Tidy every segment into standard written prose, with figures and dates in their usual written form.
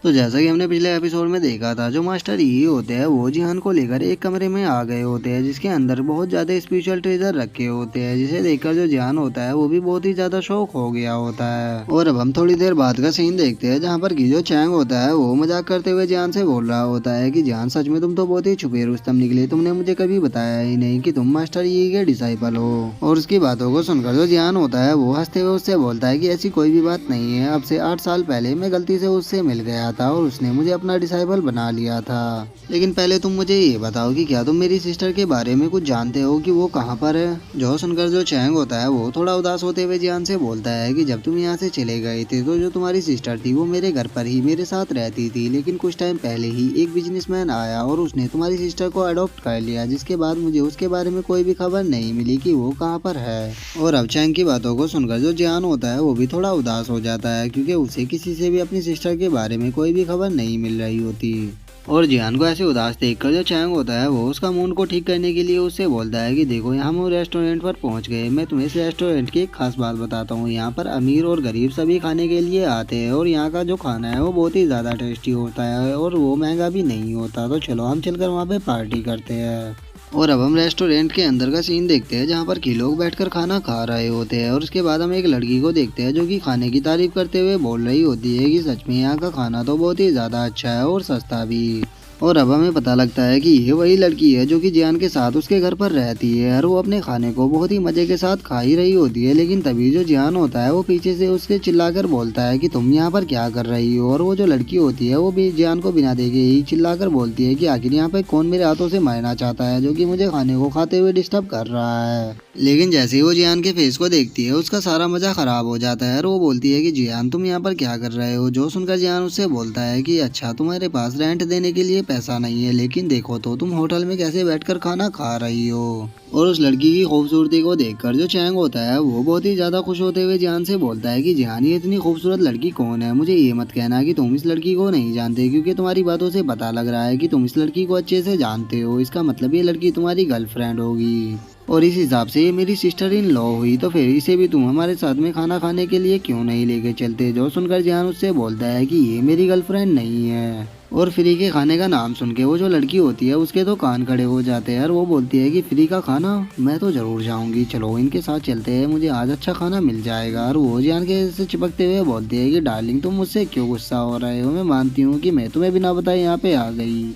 तो जैसा कि हमने पिछले एपिसोड में देखा था, जो मास्टर yi होते हैं वो जिहान को लेकर एक कमरे में आ गए होते हैं जिसके अंदर बहुत ज्यादा स्पिरिचुअल ट्रेजर रखे होते हैं, जिसे देखकर जो जिहान होता है वो भी बहुत ही ज्यादा शौक हो गया होता है। और अब हम थोड़ी देर बाद का सीन देखते हैं जहाँ पर की जो चैंग होता है वो मजाक करते हुए जिहान से बोल रहा होता है कि जिहान सच में तुम तो बहुत ही छुपे रुस्तम निकले, तुमने मुझे कभी बताया ही नहीं कि तुम मास्टर yi के डिसाइपल हो। और उसकी बातों को सुनकर जो जिहान होता है वो हंसते हुए उससे बोलता है कि ऐसी कोई भी बात नहीं है, अब से 8 साल पहले मैं गलती से उससे मिल गया था और उसने मुझे अपना डिसाइबल बना लिया था। लेकिन पहले तुम मुझे ये बताओ कि क्या तुम मेरी सिस्टर के बारे में कुछ जानते हो कि वो कहाँ पर है। जो सुनकर जो चैंग होता है वो थोड़ा उदास होते हुए जियान से बोलता है कि जब तुम यहाँ से चले गए थे तो जो तुम्हारी सिस्टर थी वो मेरे घर पर ही मेरे साथ रहती थी, लेकिन कुछ टाइम पहले ही एक बिजनेसमैन आया और उसने तुम्हारी सिस्टर को अडॉप्ट कर लिया, जिसके बाद मुझे उसके बारे में कोई भी खबर नहीं मिली कि वो कहाँ पर है। और अब चैंग की बातों को सुनकर जो जियान होता है वो भी थोड़ा उदास हो जाता है क्योंकि उसे किसी से भी अपनी सिस्टर के बारे में कोई भी खबर नहीं मिल रही होती। और जियान को ऐसे उदास देखकर जो चैंग होता है वो उसका मूड को ठीक करने के लिए उससे बोलता है कि देखो यहाँ हम रेस्टोरेंट पर पहुँच गए, मैं तुम्हें इस रेस्टोरेंट की एक खास बात बताता हूँ। यहाँ पर अमीर और गरीब सभी खाने के लिए आते हैं और यहाँ का जो खाना है वो बहुत ही ज़्यादा टेस्टी होता है और वो महंगा भी नहीं होता। तो चलो हम चलकर वहाँ पे पार्टी करते हैं। और अब हम रेस्टोरेंट के अंदर का सीन देखते हैं जहाँ पर कि लोग बैठकर खाना खा रहे होते हैं और उसके बाद हम एक लड़की को देखते हैं जो कि खाने की तारीफ करते हुए बोल रही होती है कि सच में यहाँ का खाना तो बहुत ही ज़्यादा अच्छा है और सस्ता भी। और अब हमें पता लगता है कि ये वही लड़की है जो कि जियान के साथ उसके घर पर रहती है और वो अपने खाने को बहुत ही मजे के साथ खा ही रही होती है। लेकिन तभी जो जियान होता है वो पीछे से उसके चिल्लाकर बोलता है कि तुम यहाँ पर क्या कर रही हो। और वो जो लड़की होती है वो भी जियान को बिना देखे ही चिल्लाकर बोलती है कि आखिर यहाँ पे कौन मेरे हाथों से मारना चाहता है जो कि मुझे खाने को खाते हुए डिस्टर्ब कर रहा है। लेकिन जैसे ही वो जियान के फेस को देखती है उसका सारा मजा खराब हो जाता है और वो बोलती है कि जियान तुम यहाँ पर क्या कर रहे हो। जो सुनकर जियान उससे बोलता है कि अच्छा तुम्हारे पास रेंट देने के लिए पैसा नहीं है, लेकिन देखो तो तुम होटल में कैसे बैठकर खाना खा रही हो। और उस लड़की की खूबसूरती को देखकर जो चैंग होता है वो बहुत ही ज्यादा खुश होते हुए जियान से बोलता है कि जियान ये इतनी खूबसूरत लड़की कौन है, मुझे ये मत कहना कि तुम इस लड़की को नहीं जानते, क्योंकि तुम्हारी बातों से पता लग रहा है कि तुम इस लड़की को अच्छे से जानते हो। इसका मतलब ये लड़की तुम्हारी गर्लफ्रेंड होगी और इस हिसाब से ये मेरी सिस्टर इन लॉ हुई, तो फिर इसे भी तुम हमारे साथ में खाना खाने के लिए क्यों नहीं लेके चलते। जो सुनकर जियान उससे बोलता है कि ये मेरी गर्लफ्रेंड नहीं है। और फ्री के खाने का नाम सुन के वो जो लड़की होती है उसके तो कान खड़े हो जाते हैं और वो बोलती है कि फ्री का खाना, मैं तो जरूर जाऊंगी, चलो इनके साथ चलते हैं, मुझे आज अच्छा खाना मिल जाएगा। और वो जियान के से चिपकते हुए बोलती है कि डार्लिंग तुम मुझसे क्यों गुस्सा हो रहे हो, मैं मानती हूँ कि मैं तुम्हें बिना बताए यहाँ पे आ गई,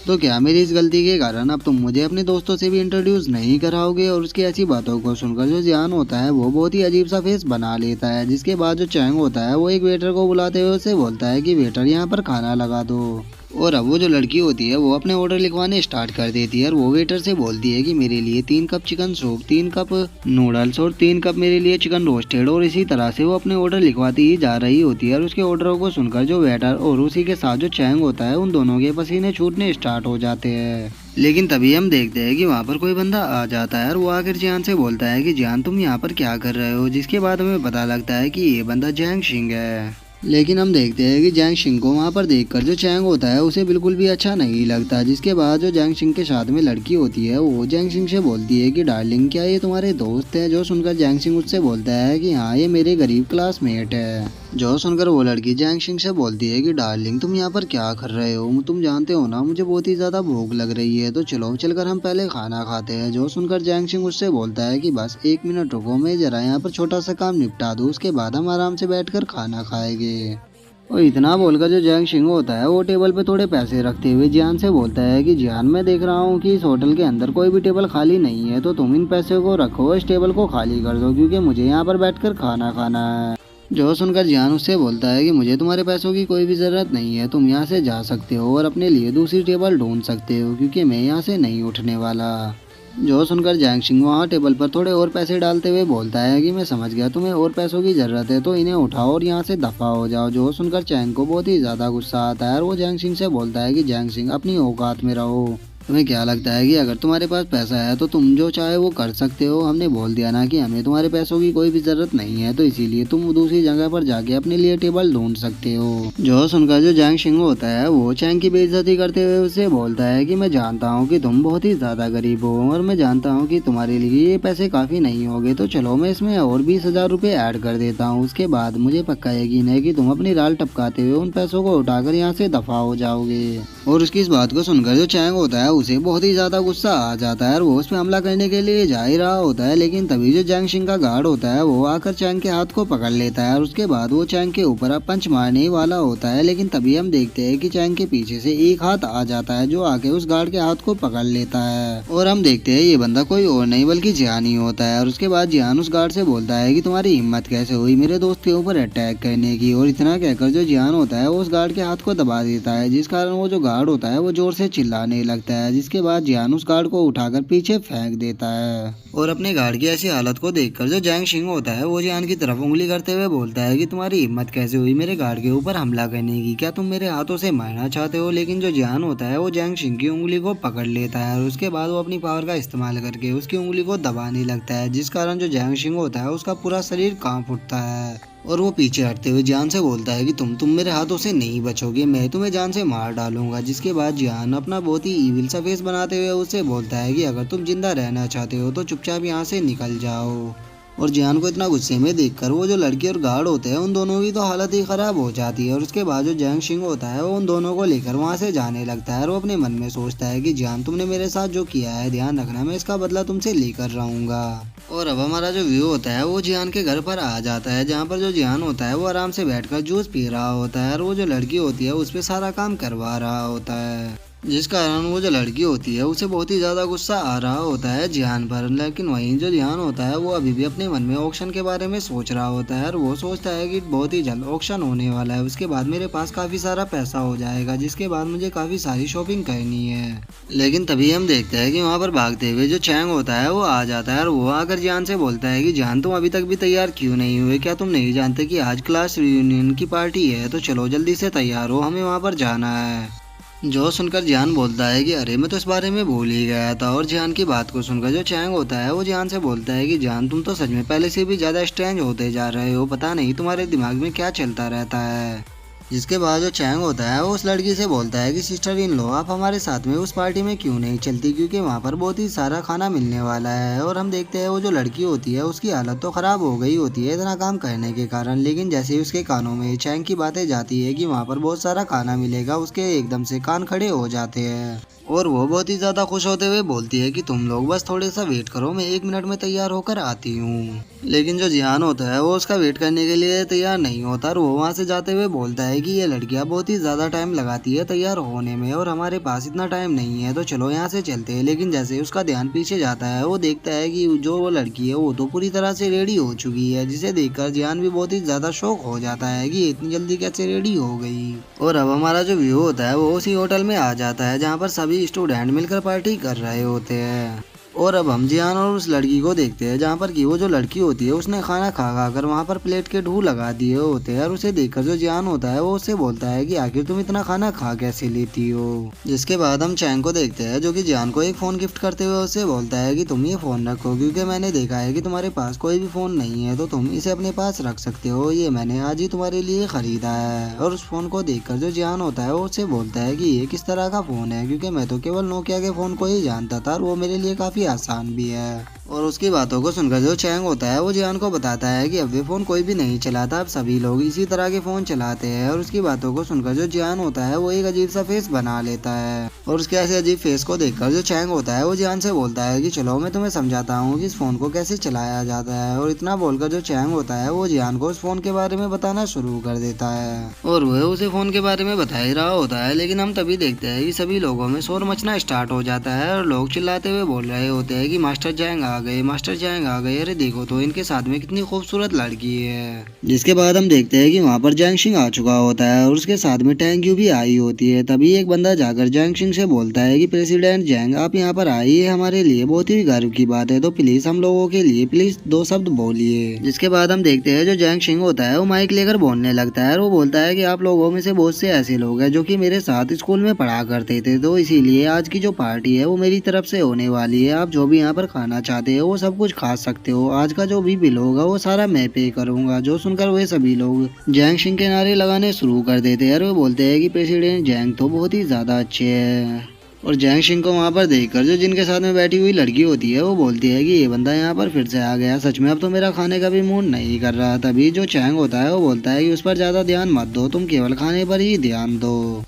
तो क्या मेरी इस गलती के कारण अब तुम मुझे अपने दोस्तों से भी इंट्रोड्यूस नहीं कराओगे। और उसकी ऐसी बातों को सुनकर जो जियान होता है वो बहुत ही अजीब सा फेस बना लेता है, जिसके बाद जो चैंग होता है वो एक वेटर को बुलाते हुए उसे बोलता है कि वेटर यहाँ पर खाना लगा दो। और अब वो जो लड़की होती है वो अपने ऑर्डर लिखवाने स्टार्ट कर देती है और वो वेटर से बोलती है कि मेरे लिए 3 cup chicken soup, 3 cup noodles और 3 कप मेरे लिए चिकन रोस्टेड। और इसी तरह से वो अपने ऑर्डर लिखवाती ही जा रही होती है और उसके ऑर्डरों को सुनकर जो वेटर और उसी के साथ जो चैंग होता है उन दोनों के पसीने छूटने स्टार्ट हो जाते हैं। लेकिन तभी हम देखते हैं कि वहाँ पर कोई बंदा आ जाता है और वो आकर जियान से बोलता है कि जियान तुम यहाँ पर क्या कर रहे हो, जिसके बाद हमें पता लगता है कि ये बंदा जैंग शिंग है। लेकिन हम देखते हैं कि जैंग शिंग को वहाँ पर देखकर जो चैंग होता है उसे बिल्कुल भी अच्छा नहीं लगता, जिसके बाद जो जैंग शिंग के साथ में लड़की होती है वो जैंग शिंग से बोलती है कि डार्लिंग क्या ये तुम्हारे दोस्त है। जो सुनकर जैंग शिंग उससे बोलता है कि हाँ ये मेरे गरीब क्लासमेट है। जो सुनकर वो लड़की जैंग शिंग से बोलती है कि डार्लिंग तुम यहाँ पर क्या कर रहे हो, तुम जानते हो ना मुझे बहुत ही ज्यादा भूख लग रही है, तो चलो चलकर हम पहले खाना खाते हैं। जो सुनकर जैंग शिंग उससे बोलता है कि बस 1 मिनट रुको, मैं जरा यहाँ पर छोटा सा काम निपटा दूँ, उसके बाद हम आराम से बैठकर खाना खाएंगे। और इतना बोलकर जो जैंग शिंग होता है वो टेबल पे थोड़े पैसे रखते हुए जियान से बोलता है कि जियान मैं देख रहा हूँ कि इस होटल के अंदर कोई भी टेबल खाली नहीं है, तो तुम इन पैसे को रखो, इस टेबल को खाली कर दो क्योंकि मुझे यहाँ पर बैठकर खाना खाना है। जो सुनकर जियान उससे बोलता है कि मुझे तुम्हारे पैसों की कोई भी ज़रूरत नहीं है, तुम यहाँ से जा सकते हो और अपने लिए दूसरी टेबल ढूंढ सकते हो क्योंकि मैं यहाँ से नहीं उठने वाला। जो सुनकर जैंग शिंग वहाँ टेबल पर थोड़े और पैसे डालते हुए बोलता है कि मैं समझ गया तुम्हें और पैसों की ज़रूरत है, तो इन्हें उठाओ और यहाँ से दफ़ा हो जाओ। जो सुनकर चैंग को बहुत ही ज़्यादा गुस्सा आता है और वो जैंग शिंग से बोलता है कि जैंग शिंग अपनी औकात में रहो। तुम्हें क्या लगता है कि अगर तुम्हारे पास पैसा है तो तुम जो चाहे वो कर सकते हो? हमने बोल दिया ना कि हमें तुम्हारे पैसों की कोई भी जरूरत नहीं है, तो इसीलिए तुम दूसरी जगह पर जाके अपने लिए टेबल ढूंढ सकते हो। जो सुनकर जो जैंग शिंग होता है वो चैंग की बेइज्जती करते हुए उसे बोलता है कि मैं जानता हूँ कि तुम बहुत ही ज्यादा गरीब हो और मैं जानता हूँ कि तुम्हारे लिए ये पैसे काफी नहीं होंगे, तो चलो मैं इसमें और 20,000 रुपए ऐड कर देता हूँ। उसके बाद मुझे पक्का यकीन है कि तुम अपनी राल टपकाते हुए उन पैसों को उठाकर यहाँ से दफा हो जाओगे। और उसकी इस बात को सुनकर जो चैंग होता है उसे बहुत ही ज्यादा गुस्सा आ जाता है और वो उस पर हमला करने के लिए जा ही रहा होता है, लेकिन तभी जो जैंग शिंग का गार्ड होता है वो आकर चैंग के हाथ को पकड़ लेता है और उसके बाद वो चैंग के ऊपर अब पंच मारने वाला होता है, लेकिन तभी हम देखते हैं कि चैंग के पीछे से एक हाथ आ जाता है जो आके उस गार्ड के हाथ को पकड़ लेता है और हम देखते हैं ये बंदा कोई और नहीं बल्कि जियान ही होता है। और उसके बाद जियान उस गार्ड से बोलता है कि तुम्हारी हिम्मत कैसे हुई मेरे दोस्त के ऊपर अटैक करने की, और इतना कहकर जो जियान होता है वो उस गार्ड के हाथ को दबा देता है, जिस कारण वो जो गार्ड होता है वो जोर से चिल्लाने लगता है, जिसके बाद जियान उस गार्ड को उठाकर पीछे फेंक देता है। और अपने गार्ड की ऐसी हालत को देखकर जो जैंग शिंग होता है वो जियान की तरफ उंगली करते हुए बोलता है कि तुम्हारी हिम्मत कैसे हुई मेरे गार्ड के ऊपर हमला करने की, क्या तुम मेरे हाथों से मारना चाहते हो? लेकिन जो जियान होता है वो जैंग शिंग की उंगली को पकड़ लेता है और उसके बाद वो अपनी पावर का इस्तेमाल करके उसकी उंगली को दबाने लगता है, जिस कारण जो जैंग शिंग होता है उसका पूरा शरीर कांप उठता है और वो पीछे हटते हुए जियान से बोलता है कि तुम मेरे हाथों से नहीं बचोगे, मैं तुम्हें जान से मार डालूंगा। जिसके बाद जियान अपना बहुत ही ईविल सा फेस बनाते हुए उससे बोलता है कि अगर तुम जिंदा रहना चाहते हो तो चुपचाप यहाँ से निकल जाओ। और जियान को इतना गुस्से में देखकर वो जो लड़की और गार्ड होते हैं उन दोनों की तो हालत ही खराब हो जाती है और उसके बाद जो जैंग शिंग होता है वो उन दोनों को लेकर वहाँ से जाने लगता है और वो अपने मन में सोचता है कि जियान तुमने मेरे साथ जो किया है ध्यान रखना, मैं इसका बदला तुमसे लेकर रहूंगा। और अब हमारा जो व्यू होता है वो जियान के घर पर आ जाता है, जहाँ पर जो जियान होता है वो आराम से बैठकर जूस पी रहा होता है और वो जो लड़की होती है उस पर सारा काम करवा रहा होता है, जिस कारण वो जो लड़की होती है उसे बहुत ही ज्यादा गुस्सा आ रहा होता है जियान पर। लेकिन वहीं जो जियान होता है वो अभी भी अपने मन में ऑक्शन के बारे में सोच रहा होता है और वो सोचता है कि बहुत ही जल्द ऑक्शन होने वाला है, उसके बाद मेरे पास काफी सारा पैसा हो जाएगा, जिसके बाद मुझे काफी सारी शॉपिंग करनी है। लेकिन तभी हम देखते हैं कि वहाँ पर भागते हुए जो चैंग होता है वो आ जाता है और वो आकर जियान से बोलता है कि जियान तुम अभी तक भी तैयार क्यों नहीं हुए? क्या तुम नहीं जानते कि आज क्लास रियूनियन की पार्टी है? तो चलो जल्दी से तैयार हो, हमें वहाँ पर जाना है। जो सुनकर जियान बोलता है कि अरे मैं तो इस बारे में भूल ही गया था। और जियान की बात को सुनकर जो चैंग होता है वो जियान से बोलता है कि जियान तुम तो सच में पहले से भी ज्यादा स्ट्रेंज होते जा रहे हो, पता नहीं तुम्हारे दिमाग में क्या चलता रहता है। जिसके बाद जो चैंग होता है वो उस लड़की से बोलता है कि सिस्टर इन लो आप हमारे साथ में उस पार्टी में क्यों नहीं चलती, क्योंकि वहाँ पर बहुत ही सारा खाना मिलने वाला है। और हम देखते हैं वो जो लड़की होती है उसकी हालत तो खराब हो गई होती है इतना काम करने के कारण, लेकिन जैसे ही उसके कानों में चैंग की बातें जाती है कि वहाँ पर बहुत सारा खाना मिलेगा उसके एकदम से कान खड़े हो जाते हैं और वो बहुत ही ज्यादा खुश होते हुए बोलती है कि तुम लोग बस थोड़े सा वेट करो, मैं 1 मिनट में तैयार होकर आती हूँ। लेकिन जो जियान होता है वो उसका वेट करने के लिए तैयार नहीं होता और वो वहाँ से जाते हुए बोलता है कि ये लड़कियाँ बहुत ही ज्यादा टाइम लगाती है तैयार होने में और हमारे पास इतना टाइम नहीं है, तो चलो यहाँ से चलते हैं। लेकिन जैसे ही उसका ध्यान पीछे जाता है वो देखता है कि जो वो लड़की है वो तो पूरी तरह से रेडी हो चुकी है, जिसे देखकर जियान भी बहुत ही ज्यादा शौक हो जाता है कि इतनी जल्दी कैसे रेडी हो गई। और अब हमारा जो व्यू होता है वो उसी होटल में आ जाता है जहाँ पर सभी स्टूडेंट मिलकर पार्टी कर रहे होते हैं। और अब हम जियान और उस लड़की को देखते हैं जहाँ पर कि वो जो लड़की होती है उसने खाना खा खा कर वहाँ पर प्लेट के ढूंढ लगा दिए होते हैं और उसे देखकर जो जियान होता है वो उससे बोलता है कि आखिर तुम इतना खाना खा कैसे लेती हो। जिसके बाद हम चैंग को देखते हैं जो कि जियान को एक फोन गिफ्ट करते हुए उससे बोलता है कि तुम ये फोन रखो, क्योंकि मैंने देखा है कि तुम्हारे पास कोई भी फोन नहीं है तो तुम इसे अपने पास रख सकते हो, ये मैंने आज ही तुम्हारे लिए खरीदा है। और उस फोन को देखकर जो जियान होता है वो उससे बोलता है कि ये किस तरह का फोन है, क्योंकि मैं तो केवल नोकिया के फोन को ही जानता था और वो मेरे लिए काफी आसान भी है। और उसकी बातों को सुनकर जो चैंग होता है वो जियान को बताता है कि अब वे फोन कोई भी नहीं चलाता, अब सभी लोग इसी तरह के फोन चलाते हैं। और उसकी बातों को सुनकर जो जियान होता है वो एक अजीब सा फेस बना लेता है और उसके ऐसे अजीब फेस को देखकर जो चैंग होता है वो जियान से बोलता है कि चलो मैं तुम्हें समझाता हूँ कि इस फोन को कैसे चलाया जाता है। और इतना बोलकर जो चैंग होता है वो जियान को उस फोन के बारे में बताना शुरू कर देता है और वह उसे फोन के बारे में बता ही रहा होता है। लेकिन हम तभी देखते हैं कि सभी लोगों में शोर मचना स्टार्ट हो जाता है और लोग चिल्लाते हुए बोल रहे होते हैं कि मास्टर चैंग आ आ गए, मास्टर जैंग आ गए। अरे देखो तो इनके साथ में कितनी खूबसूरत लड़की है। जिसके बाद हम देखते हैं कि वहाँ पर जैंग सिंह आ चुका होता है और उसके साथ में टैंग यू भी आई होती है। तभी एक बंदा जाकर जैंग सिंह से बोलता है कि प्रेसिडेंट जैंग, आप यहाँ पर आइए, हमारे लिए बहुत ही गर्व की बात है, तो प्लीज हम लोगों के लिए प्लीज 2 शब्द बोलिए। जिसके बाद हम देखते हैं जो जैंग सिंह होता है वो माइक लेकर बोलने लगता है और वो बोलता है कि आप लोगों में से बहुत से ऐसे लोग हैं जो कि मेरे साथ स्कूल में पढ़ा करते थे, तो इसीलिए आज की जो पार्टी है वो मेरी तरफ से होने वाली है। आप जो भी यहाँ पर खाना चाहते हो वो सब कुछ खा सकते हो। आज का जो भी बिल होगा वो सारा मैं पे करूंगा। जो सुनकर वे सभी लोग जैंग सिंह के नारे लगाने शुरू कर देते हैं और वो बोलते हैं कि प्रेसिडेंट जैंग तो बहुत ही ज्यादा अच्छे हैं। और जैंग सिंह को वहाँ पर देखकर जो जिनके साथ में बैठी हुई लड़की होती है वो बोलती है कि ये बंदा यहाँ पर फिर से आ गया, सच में अब तो मेरा खाने का भी मूड नहीं कर रहा। तभी जो चैंग होता है वो बोलता है कि उस पर ज्यादा ध्यान मत दो, तुम केवल खाने पर ही ध्यान दो।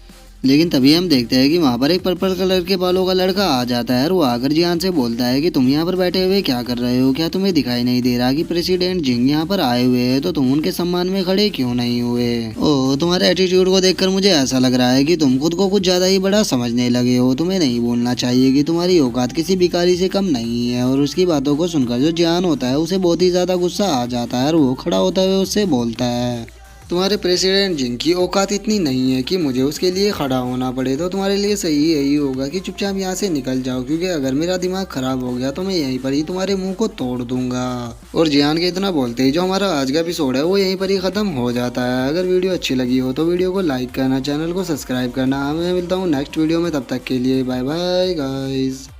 लेकिन तभी हम देखते हैं कि वहाँ पर एक पर्पल कलर के बालों का लड़का आ जाता है और वो आकर जियान से बोलता है कि तुम यहाँ पर बैठे हुए क्या कर रहे हो, क्या तुम्हें दिखाई नहीं दे रहा कि प्रेसिडेंट जिंग यहाँ पर आए हुए हैं, तो तुम उनके सम्मान में खड़े क्यों नहीं हुए। ओह, तुम्हारे एटीट्यूड को देखकर मुझे ऐसा लग रहा है कि तुम खुद को कुछ ज्यादा ही बड़ा समझने लगे हो। तुम्हें नहीं बोलना चाहिए कि तुम्हारी औकात किसी भिखारी से कम नहीं है। और उसकी बातों को सुनकर जो जियान होता है उसे बहुत ही ज्यादा गुस्सा आ जाता है और वो खड़ा होता हुआ उससे बोलता है, तुम्हारे प्रेसिडेंट जिनकी औकात इतनी नहीं है कि मुझे उसके लिए खड़ा होना पड़े, तो तुम्हारे लिए सही यही होगा कि चुपचाप यहाँ से निकल जाओ, क्योंकि अगर मेरा दिमाग खराब हो गया तो मैं यहीं पर ही तुम्हारे मुंह को तोड़ दूंगा। और जियान के इतना बोलते ही जो हमारा आज का एपिसोड है वो यहीं पर ही खत्म हो जाता है। अगर वीडियो अच्छी लगी हो तो वीडियो को लाइक करना, चैनल को सब्सक्राइब करना। मैं मिलता हूँ नेक्स्ट वीडियो में, तब तक के लिए बाय बाय गाइज।